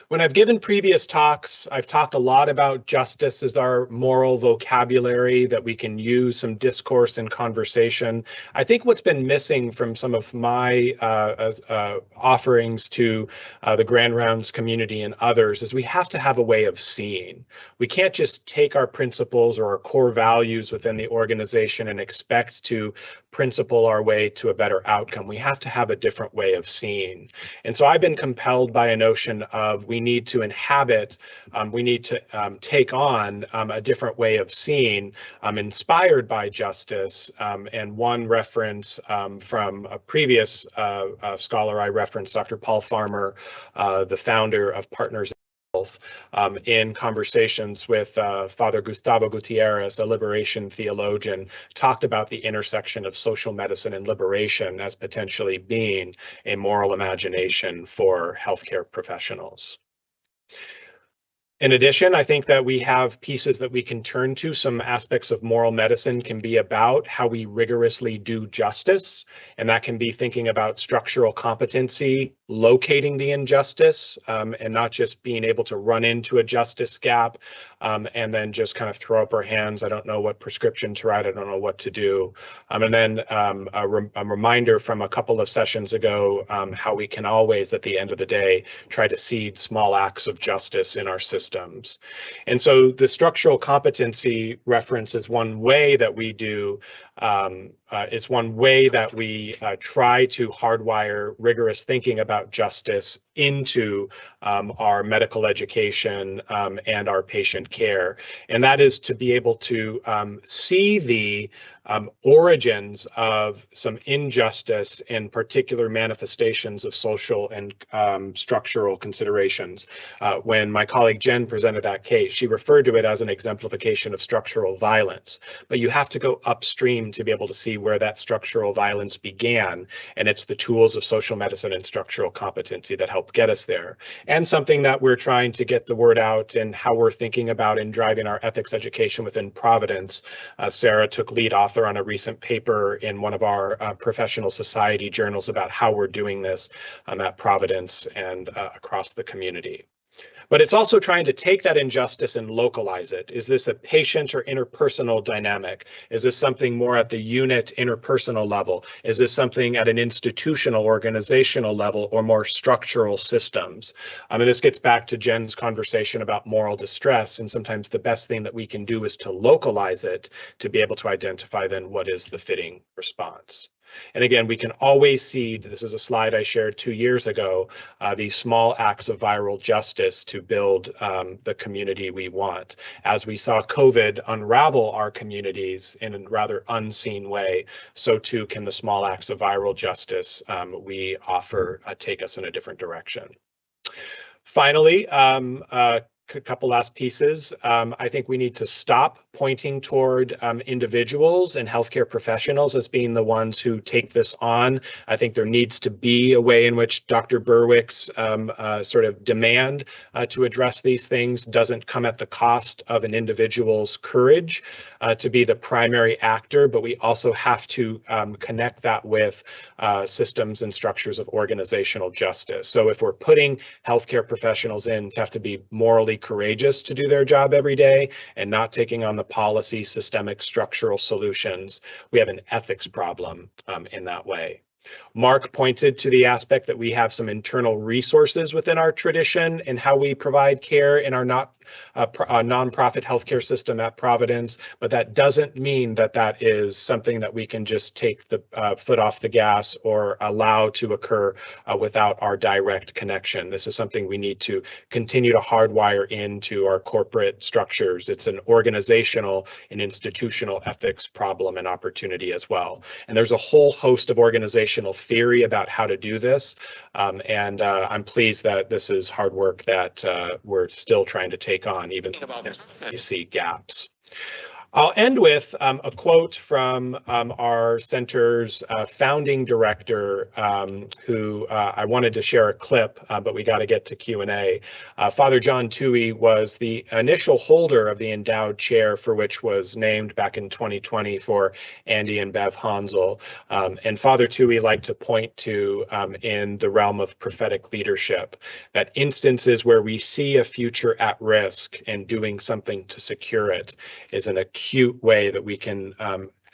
When I've given previous talks, I've talked a lot about justice as our moral vocabulary, that we can use some discourse and conversation. I think what's been missing from some of my offerings to the Grand Rounds community and others is we have to have a way of seeing. We can't just take our principles or our core values within the organization and expect to principle our way to a better outcome. We have to have a different way of seeing. And so I've been compelled by a notion of we need to inhabit, we need to take on a different way of seeing, inspired by justice. And one reference from a previous scholar I referenced, Dr. Paul Farmer, the founder of Partners in Health, in conversations with Father Gustavo Gutierrez, a liberation theologian, talked about the intersection of social medicine and liberation as potentially being a moral imagination for healthcare professionals. In addition, I think that we have pieces that we can turn to. Some aspects of moral medicine can be about how we rigorously do justice, and that can be thinking about structural competency, locating the injustice, and not just being able to run into a justice gap and then just kind of throw up our hands. I don't know what prescription to write. I don't know what to do. And then a reminder from a couple of sessions ago, how we can always, at the end of the day, try to seed small acts of justice in our systems. And so the structural competency reference is one way that we do, is one way that we try to hardwire rigorous thinking about justice into our medical education and our patient care. And that is to be able to see the origins of some injustice and particular manifestations of social and structural considerations. When my colleague Jen presented that case, she referred to it as an exemplification of structural violence, but you have to go upstream to be able to see where that structural violence began, and it's the tools of social medicine and structural competency that help get us there. And something that we're trying to get the word out and how we're thinking about in driving our ethics education within Providence. Sarah took lead author on a recent paper in one of our professional society journals about how we're doing this at Providence and across the community. But it's also trying to take that injustice and localize it. Is this a patient or interpersonal dynamic? Is this something more at the unit interpersonal level? Is this something at an institutional organizational level or more structural systems? And this gets back to Jen's conversation about moral distress. And sometimes the best thing that we can do is to localize it to be able to identify then what is the fitting response. And again, we can always seed, this is a slide I shared 2 years ago, these small acts of viral justice to build the community we want. As we saw COVID unravel our communities in a rather unseen way, so too can the small acts of viral justice we offer take us in a different direction. Finally, a couple last pieces. I think we need to stop pointing toward individuals and healthcare professionals as being the ones who take this on. I think there needs to be a way in which Dr. Berwick's sort of demand to address these things doesn't come at the cost of an individual's courage to be the primary actor, but we also have to connect that with systems and structures of organizational justice. So if we're putting healthcare professionals in to have to be morally courageous to do their job every day and not taking on the policy, systemic, structural solutions, we have an ethics problem in that way. Mark pointed to the aspect that we have some internal resources within our tradition and how we provide care in our nonprofit healthcare system at Providence, but that doesn't mean that that is something that we can just take the foot off the gas or allow to occur without our direct connection. This is something we need to continue to hardwire into our corporate structures. It's an organizational and institutional ethics problem and opportunity as well. And there's a whole host of organizational theory about how to do this. And I'm pleased that this is hard work that we're still trying to take on, even if you see gaps. I'll end with a quote from our center's founding director, who I wanted to share a clip, but we got to get to Q&A. Father John Toohey was the initial holder of the endowed chair for which was named back in 2020 for Andy and Bev Hansel. And Father Toohey liked to point to, in the realm of prophetic leadership, that instances where we see a future at risk and doing something to secure it is an acute way that we can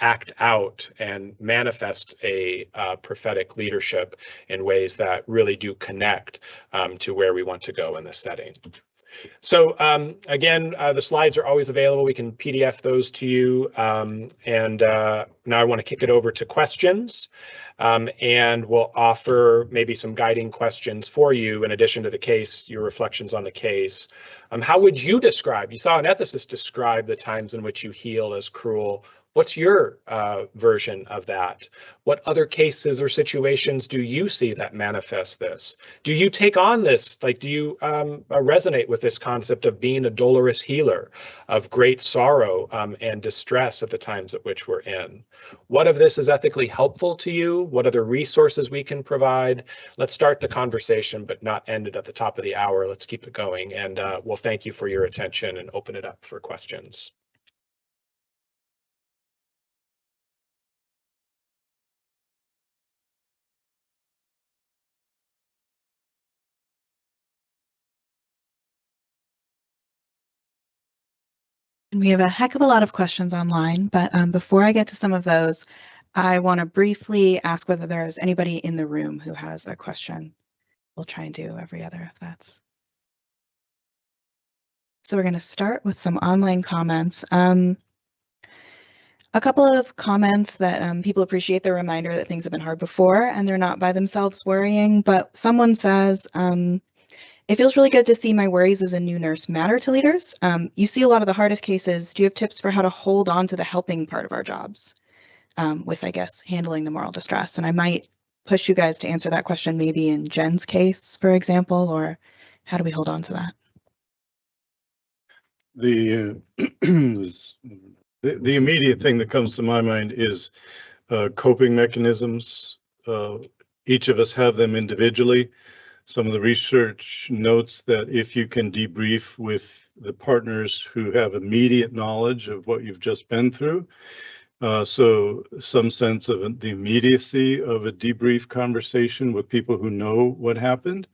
act out and manifest a prophetic leadership in ways that really do connect to where we want to go in this setting. So again, the slides are always available. We can PDF those to you. Now I want to kick it over to questions, and we'll offer maybe some guiding questions for you in addition to the case, your reflections on the case. How would you describe, you saw an ethicist describe the times in which you heal as cruel. What's your version of that? What other cases or situations do you see that manifest this? Do you take on this? Like, do you resonate with this concept of being a dolorous healer, of great sorrow and distress at the times at which we're in? What of this is ethically helpful to you? What other resources we can provide? Let's start the conversation, but not end it at the top of the hour. Let's keep it going. And we'll thank you for your attention and open it up for questions. And we have a heck of a lot of questions online, but before I get to some of those, I want to briefly ask whether there's anybody in the room who has a question. We'll try and do every other if that's. So we're going to start with some online comments. A couple of comments that people appreciate the reminder that things have been hard before and they're not by themselves worrying, but someone says, it feels really good to see my worries as a new nurse matter to leaders. You see a lot of the hardest cases. Do you have tips for how to hold on to the helping part of our jobs with, I guess, handling the moral distress? And I might push you guys to answer that question maybe in Jen's case, for example, or how do we hold on to that? The the immediate thing that comes to my mind is coping mechanisms. Each of us have them individually. Some of the research notes that if you can debrief with the partners who have immediate knowledge of what you've just been through, so some sense of the immediacy of a debrief conversation with people who know what happened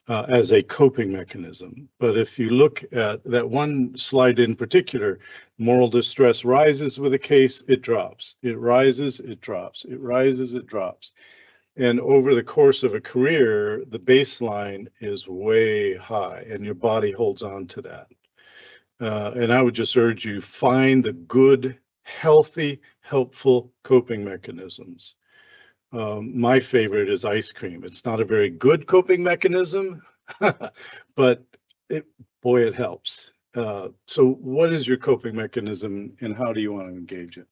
as a coping mechanism. But if you look at that one slide in particular, moral distress rises with a case, it drops. It rises, it drops. It rises, it drops. And over the course of a career, the baseline is way high and your body holds on to that. And I would just urge you, find the good, healthy, helpful coping mechanisms. My favorite is ice cream. It's not a very good coping mechanism, but boy, it helps. So what is your coping mechanism and how do you want to engage it?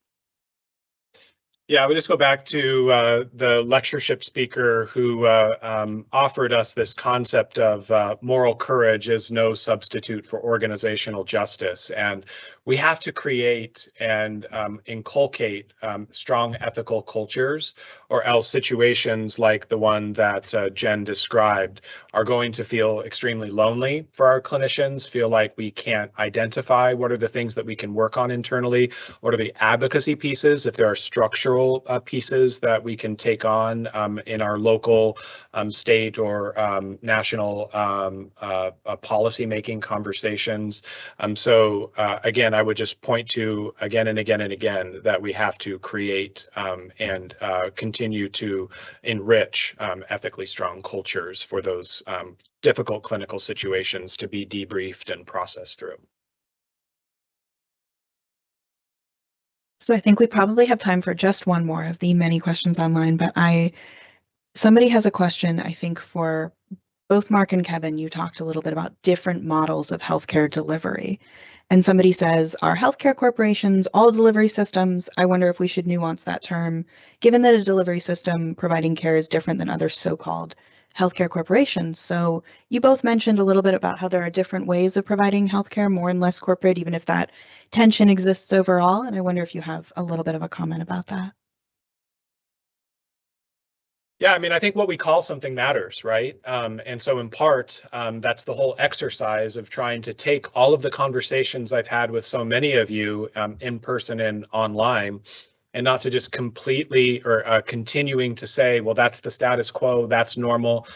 Yeah, I would just go back to the lectureship speaker who offered us this concept of moral courage is no substitute for organizational justice. And we have to create and inculcate strong ethical cultures, or else situations like the one that Jen described are going to feel extremely lonely for our clinicians, feel like we can't identify what are the things that we can work on internally, what are the advocacy pieces, if there are structural pieces that we can take on in our local, state, or national policy making conversations. So again, I would just point to again and again and again that we have to create and continue to enrich ethically strong cultures for those difficult clinical situations to be debriefed and processed through. So I think we probably have time for just one more of the many questions online, but somebody has a question, I think, for both Mark and Kevin. You talked a little bit about different models of healthcare delivery. And somebody says, are healthcare corporations all delivery systems? I wonder if we should nuance that term, given that a delivery system providing care is different than other so-called healthcare corporations. So you both mentioned a little bit about how there are different ways of providing healthcare, more and less corporate, even if that tension exists overall. And I wonder if you have a little bit of a comment about that. Yeah, I mean, I think what we call something matters, right? And so in part, that's the whole exercise of trying to take all of the conversations I've had with so many of you in person and online, and not to just completely or continuing to say, well, that's the status quo, that's normal.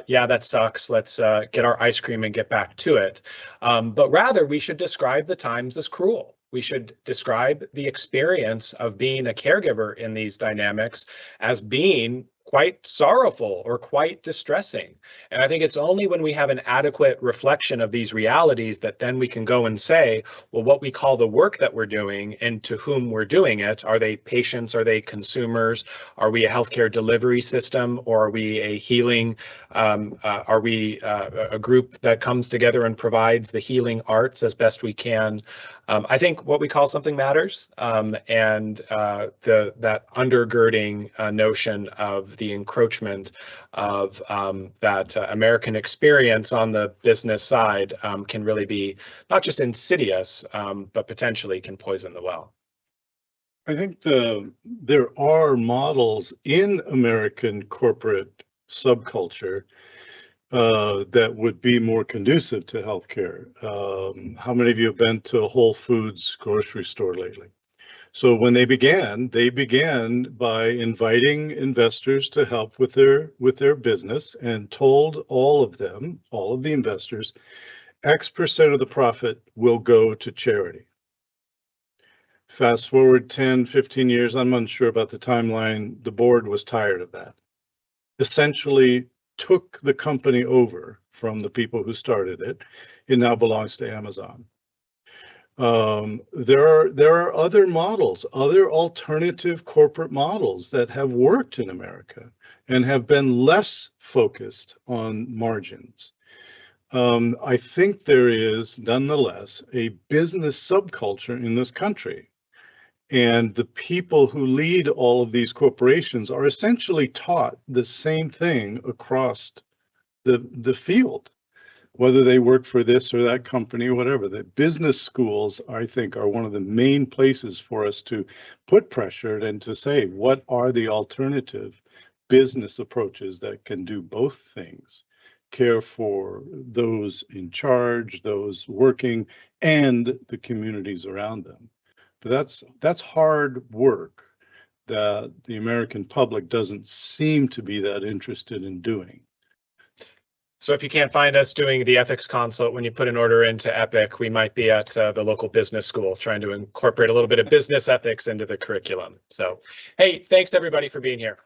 Yeah, that sucks. Let's get our ice cream and get back to it. But rather, we should describe the times as cruel. We should describe the experience of being a caregiver in these dynamics as being quite sorrowful or quite distressing. And I think it's only when we have an adequate reflection of these realities that then we can go and say, well, what we call the work that we're doing and to whom we're doing it, are they patients? Are they consumers? Are we a healthcare delivery system? Or are we a healing? Are we a group that comes together and provides the healing arts as best we can? I think what we call something matters, and that undergirding notion of the encroachment of that American experience on the business side can really be not just insidious, but potentially can poison the well. I think there are models in American corporate subculture that would be more conducive to healthcare. How many of you have been to a Whole Foods grocery store lately? So when they began by inviting investors to help with their business, and told all of the investors, X% of the profit will go to charity. Fast forward 10, 15 years, I'm unsure about the timeline, the board was tired of that. Essentially took the company over from the people who started it. It now belongs to Amazon. There are other models, other alternative corporate models that have worked in America and have been less focused on margins. I think there is nonetheless a business subculture in this country. And the people who lead all of these corporations are essentially taught the same thing across the field, whether they work for this or that company or whatever. The business schools, I think, are one of the main places for us to put pressure and to say, what are the alternative business approaches that can do both things? Care for those in charge, those working, and the communities around them. But that's hard work that the American public doesn't seem to be that interested in doing. So if you can't find us doing the ethics consult when you put an order into Epic, we might be at the local business school trying to incorporate a little bit of business ethics into the curriculum. So, hey, thanks everybody for being here.